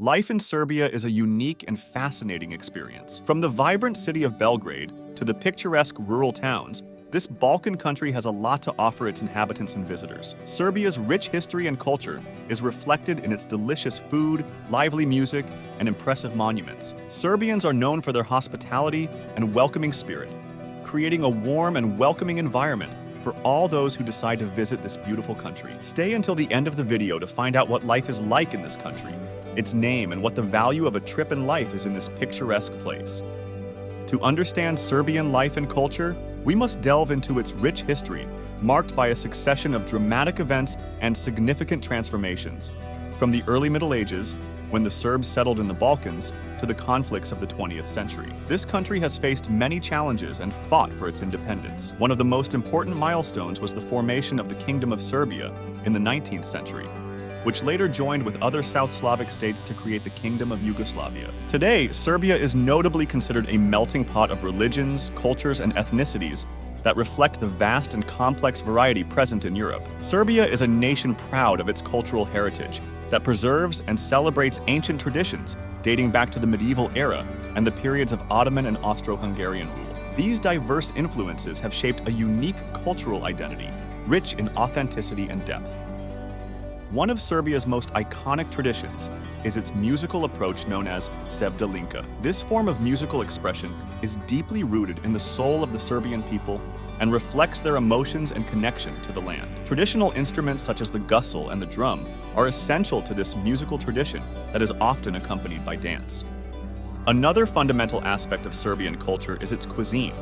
Life in Serbia is a unique and fascinating experience. From the vibrant city of Belgrade to the picturesque rural towns, this Balkan country has a lot to offer its inhabitants and visitors. Serbia's rich history and culture is reflected in its delicious food, lively music, and impressive monuments. Serbians are known for their hospitality and welcoming spirit, creating a warm and welcoming environment for all those who decide to visit this beautiful country. Stay until the end of the video to find out what life is like in this country, its name, and what the value of a trip in life is in this picturesque place. To understand Serbian life and culture, we must delve into its rich history, marked by a succession of dramatic events and significant transformations, from the early Middle Ages, when the Serbs settled in the Balkans, to the conflicts of the 20th century. This country has faced many challenges and fought for its independence. One of the most important milestones was the formation of the Kingdom of Serbia in the 19th century, which later joined with other South Slavic states to create the Kingdom of Yugoslavia. Today, Serbia is notably considered a melting pot of religions, cultures, and ethnicities that reflect the vast and complex variety present in Europe. Serbia is a nation proud of its cultural heritage that preserves and celebrates ancient traditions dating back to the medieval era and the periods of Ottoman and Austro-Hungarian rule. These diverse influences have shaped a unique cultural identity, rich in authenticity and depth. One of Serbia's most iconic traditions is its musical approach known as sevdalinka. This form of musical expression is deeply rooted in the soul of the Serbian people and reflects their emotions and connection to the land. Traditional instruments such as the gusle and the drum are essential to this musical tradition that is often accompanied by dance. Another fundamental aspect of Serbian culture is its cuisine,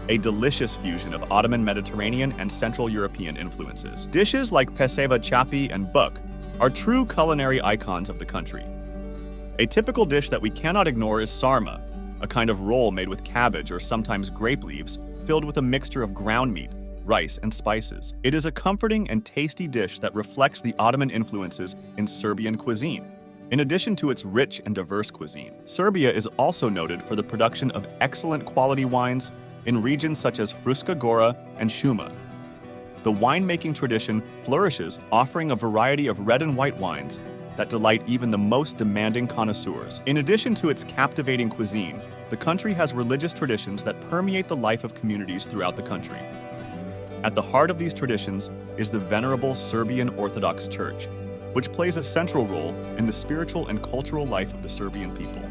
a delicious fusion of Ottoman Mediterranean and Central European influences. Dishes like peseva chapi and buk are true culinary icons of the country. A typical dish that we cannot ignore is sarma, a kind of roll made with cabbage or sometimes grape leaves, filled with a mixture of ground meat, rice, and spices. It is a comforting and tasty dish that reflects the Ottoman influences in Serbian cuisine. In addition to its rich and diverse cuisine, Serbia is also noted for the production of excellent quality wines in regions such as Fruška Gora and Šuma. The winemaking tradition flourishes, offering a variety of red and white wines that delight even the most demanding connoisseurs. In addition to its captivating cuisine, the country has religious traditions that permeate the life of communities throughout the country. At the heart of these traditions is the venerable Serbian Orthodox Church, which plays a central role in the spiritual and cultural life of the Serbian people.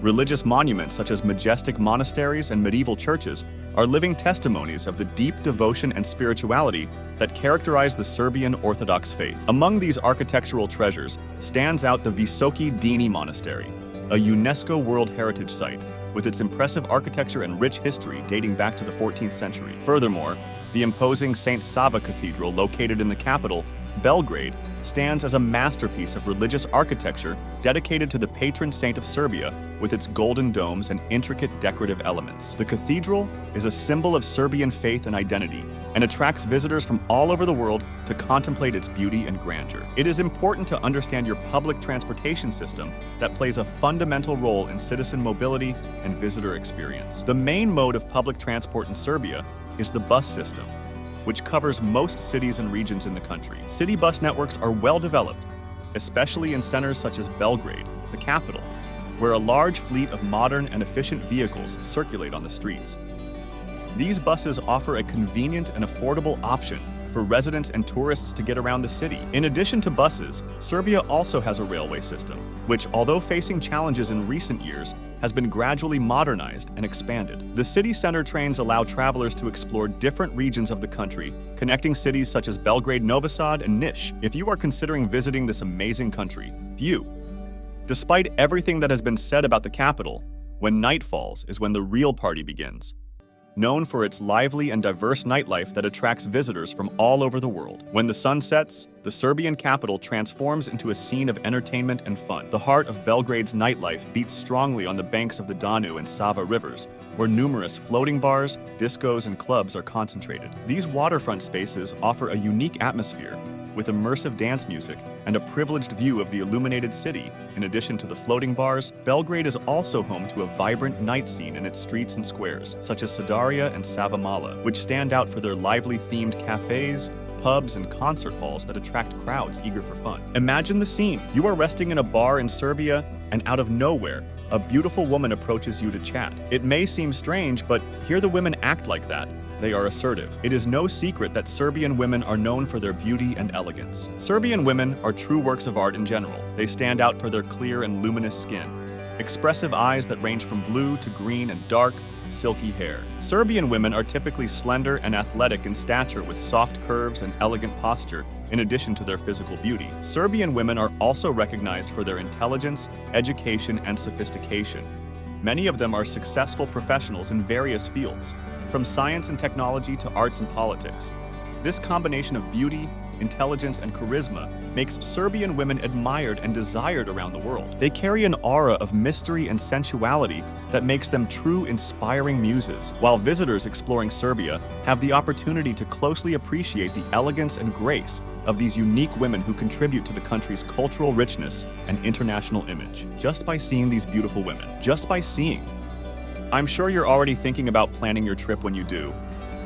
Religious monuments such as majestic monasteries and medieval churches are living testimonies of the deep devotion and spirituality that characterize the Serbian Orthodox faith. Among these architectural treasures stands out the Visoki Dini Monastery, a UNESCO World Heritage Site, with its impressive architecture and rich history dating back to the 14th century. Furthermore, the imposing St. Sava Cathedral located in the capital, Belgrade, stands as a masterpiece of religious architecture dedicated to the patron saint of Serbia with its golden domes and intricate decorative elements. The cathedral is a symbol of Serbian faith and identity and attracts visitors from all over the world to contemplate its beauty and grandeur. It is important to understand your public transportation system that plays a fundamental role in citizen mobility and visitor experience. The main mode of public transport in Serbia is the bus system, which covers most cities and regions in the country. City bus networks are well developed, especially in centers such as Belgrade, the capital, where a large fleet of modern and efficient vehicles circulate on the streets. These buses offer a convenient and affordable option for residents and tourists to get around the city. In addition to buses, Serbia also has a railway system, which, although facing challenges in recent years, has been gradually modernized and expanded. The city center trains allow travelers to explore different regions of the country, connecting cities such as Belgrade, Novi Sad, and Niš. If you are considering visiting this amazing country, despite everything that has been said about the capital, when night falls is when the real party begins. Known for its lively and diverse nightlife that attracts visitors from all over the world. When the sun sets, the Serbian capital transforms into a scene of entertainment and fun. The heart of Belgrade's nightlife beats strongly on the banks of the Danu and Sava rivers, where numerous floating bars, discos, and clubs are concentrated. These waterfront spaces offer a unique atmosphere, with immersive dance music and a privileged view of the illuminated city. In addition to the floating bars, Belgrade is also home to a vibrant night scene in its streets and squares, such as Serbia and Savamala, which stand out for their lively themed cafes, pubs, and concert halls that attract crowds eager for fun. Imagine the scene. You are resting in a bar in Serbia, and out of nowhere, a beautiful woman approaches you to chat. It may seem strange, but here the women act like that. They are assertive. It is no secret that Serbian women are known for their beauty and elegance. Serbian women are true works of art in general. They stand out for their clear and luminous skin, expressive eyes that range from blue to green, and dark, silky hair. Serbian women are typically slender and athletic in stature with soft curves and elegant posture, in addition to their physical beauty. Serbian women are also recognized for their intelligence, education, and sophistication. Many of them are successful professionals in various fields, from science and technology to arts and politics. This combination of beauty, intelligence, and charisma makes Serbian women admired and desired around the world. They carry an aura of mystery and sensuality that makes them true inspiring muses, while visitors exploring Serbia have the opportunity to closely appreciate the elegance and grace of these unique women who contribute to the country's cultural richness and international image. Just by seeing these beautiful women, just by seeing. I'm sure you're already thinking about planning your trip when you do.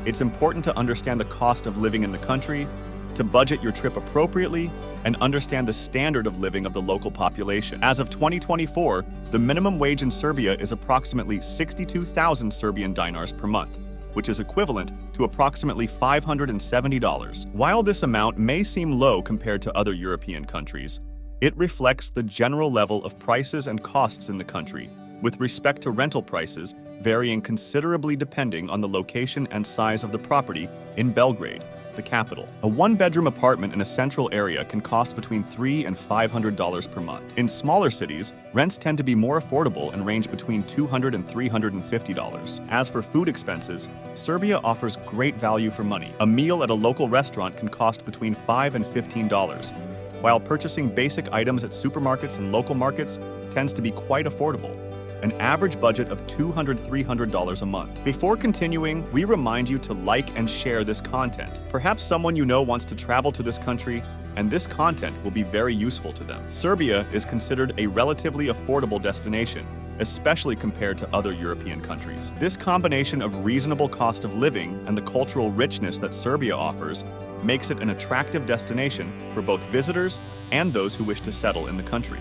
It's important to understand the cost of living in the country, to budget your trip appropriately, and understand the standard of living of the local population. As of 2024, the minimum wage in Serbia is approximately 62,000 Serbian dinars per month, which is equivalent to approximately $570. While this amount may seem low compared to other European countries, it reflects the general level of prices and costs in the country, with respect to rental prices varying considerably depending on the location and size of the property in Belgrade, the capital. A one-bedroom apartment in a central area can cost between $300 and $500 per month. In smaller cities, rents tend to be more affordable and range between $200 and $350. As for food expenses, Serbia offers great value for money. A meal at a local restaurant can cost between $5 and $15, while purchasing basic items at supermarkets and local markets tends to be quite affordable. An average budget of $200 to $300 a month. Before continuing, we remind you to like and share this content. Perhaps someone you know wants to travel to this country, and this content will be very useful to them. Serbia is considered a relatively affordable destination, especially compared to other European countries. This combination of reasonable cost of living and the cultural richness that Serbia offers makes it an attractive destination for both visitors and those who wish to settle in the country.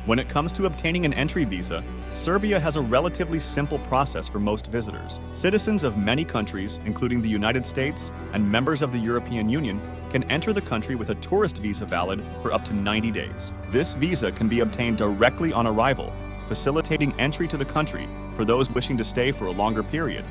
When it comes to obtaining an entry visa, Serbia has a relatively simple process for most visitors. Citizens of many countries, including the United States and members of the European Union, can enter the country with a tourist visa valid for up to 90 days. This visa can be obtained directly on arrival, facilitating entry to the country for those wishing to stay for a longer period.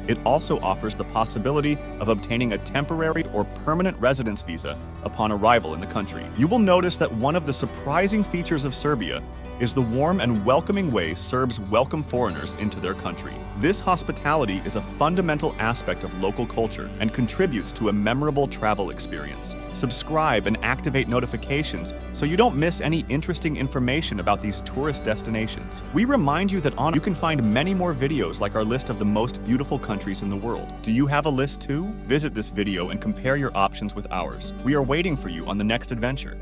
It also offers the possibility of obtaining a temporary or permanent residence visa upon arrival in the country. You will notice that one of the surprising features of Serbia is the warm and welcoming way Serbs welcome foreigners into their country. This hospitality is a fundamental aspect of local culture and contributes to a memorable travel experience. Subscribe and activate notifications so you don't miss any interesting information about these tourist destinations. We remind you that you can find many more videos like our list of the most beautiful countries in the world. Do you have a list too? Visit this video and compare your options with ours. We are waiting for you on the next adventure.